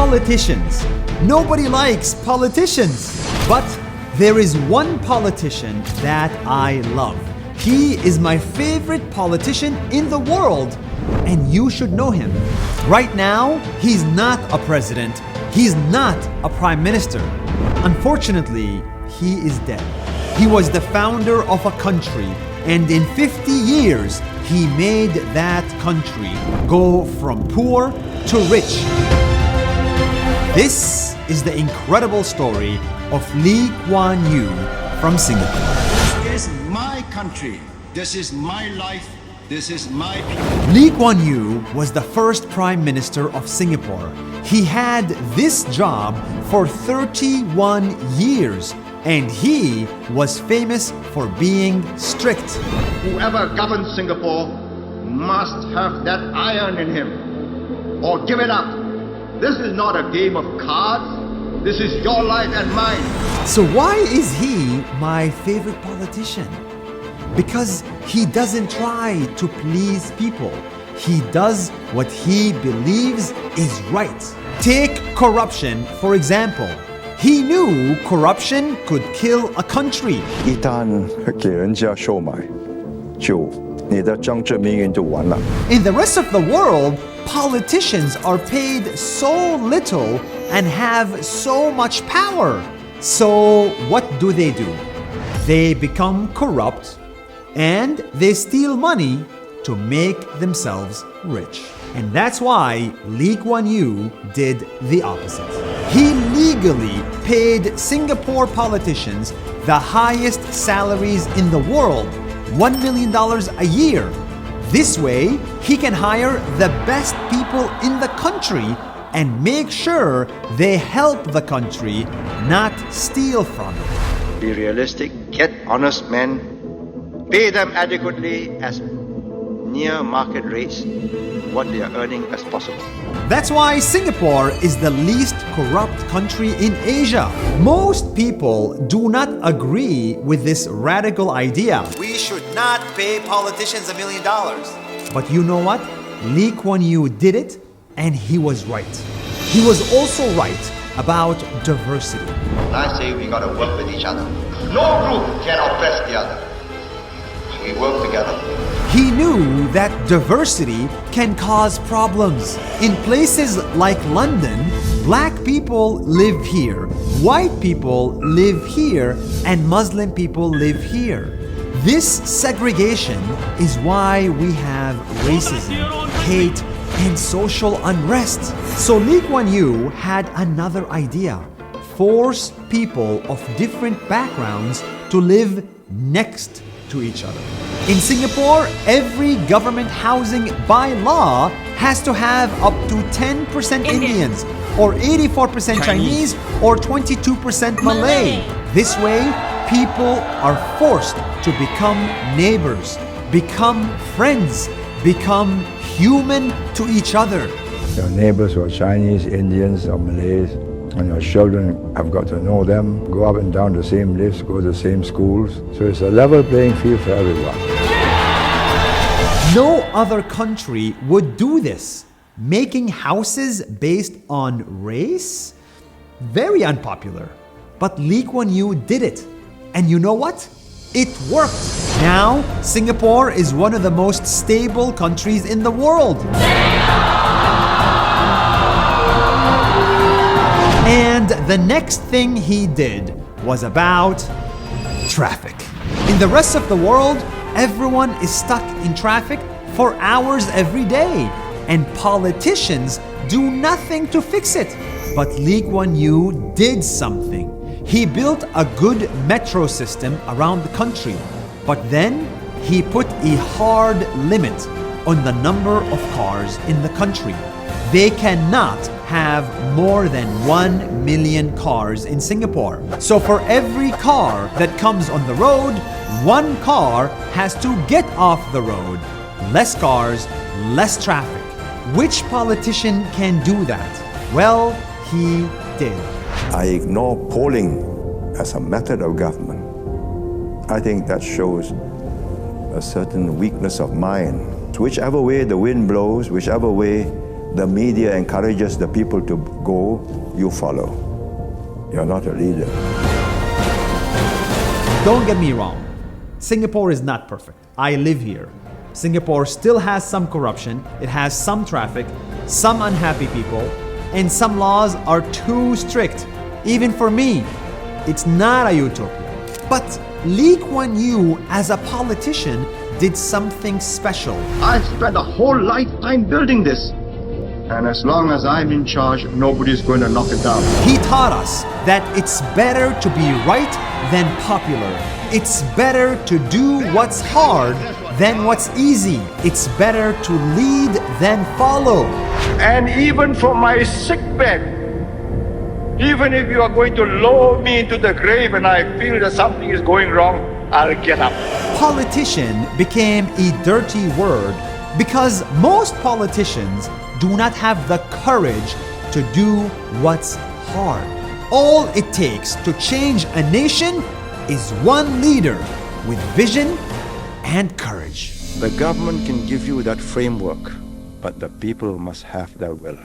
Politicians. Nobody likes politicians. But there is one politician that I love. He is my favorite politician in the world, and you should know him. Right now, he's not a president. He's not a prime minister. Unfortunately, he is dead. He was the founder of a country, and in 50 years, he made that country go from poor to rich. This is the incredible story of Lee Kuan Yew from Singapore. This is my country. This is my life. This is my people. Lee Kuan Yew was the first Prime Minister of Singapore. He had this job for 31 years, and he was famous for being strict. Whoever governs Singapore must have that iron in him, or give it up. This is not a game of cards. This is your life and mine. So why is he my favorite politician? Because he doesn't try to please people. He does what he believes is right. Take corruption, for example. He knew corruption could kill a country. 一旦给人家收买，你的政治命运就完了。 In the rest of the world, politicians are paid so little and have so much power. So what do? They become corrupt and they steal money to make themselves rich. And that's why Lee Kuan Yew did the opposite. He legally paid Singapore politicians the highest salaries in the world, $1 million a year. This way, he can hire the best people in the country and make sure they help the country, not steal from it. Be realistic, get honest men, pay them adequately as near market rates, what they are earning as possible. That's why Singapore is the least corrupt country in Asia. Most people do not agree with this radical idea. We should not pay politicians $1 million. But you know what? Lee Kuan Yew did it, and he was right. He was also right about diversity. I say we gotta work with each other. No group can oppress the other. We work together. He knew that diversity can cause problems. In places like London, black people live here, white people live here, and Muslim people live here. This segregation is why we have racism, hate, and social unrest. So Lee Kuan Yew had another idea: force people of different backgrounds to live next to each other. In Singapore, every government housing by law has to have up to 10% Indians, or 84% Chinese, or 22% Malay. This way, people are forced to become neighbors, become friends, become human to each other. Your neighbors who are Chinese, Indians, or Malays, and your children have got to know them, go up and down the same lifts, go to the same schools. So it's a level playing field for everyone. No other country would do this. Making houses based on race? Very unpopular. But Lee Kuan Yew did it. And you know what? It worked. Now, Singapore is one of the most stable countries in the world. And the next thing he did was about traffic. In the rest of the world, everyone is stuck in traffic for hours every day, and politicians do nothing to fix it. But Lee Kuan Yew did something. He built a good metro system around the country, but then he put a hard limit on the number of cars in the country. They cannot have more than 1 million cars in Singapore. So for every car that comes on the road, one car has to get off the road. Less cars, less traffic. Which politician can do that? Well, he did. I ignore polling as a method of government. I think that shows a certain weakness of mind. Whichever way the wind blows, whichever way The media encourages the people to go, you follow. You're not a leader. Don't get me wrong. Singapore is not perfect. I live here. Singapore still has some corruption, it has some traffic, some unhappy people, and some laws are too strict. Even for me, it's not a utopia. But Lee Kuan Yew, as a politician, did something special. I spent a whole lifetime building this. And as long as I'm in charge, nobody's going to knock it down. He taught us that it's better to be right than popular. It's better to do what's hard than what's easy. It's better to lead than follow. And even from my sick bed, even if you are going to lower me into the grave and I feel that something is going wrong, I'll get up. Politician became a dirty word because most politicians do not have the courage to do what's hard. All it takes to change a nation is one leader with vision and courage. The government can give you that framework, but the people must have their will.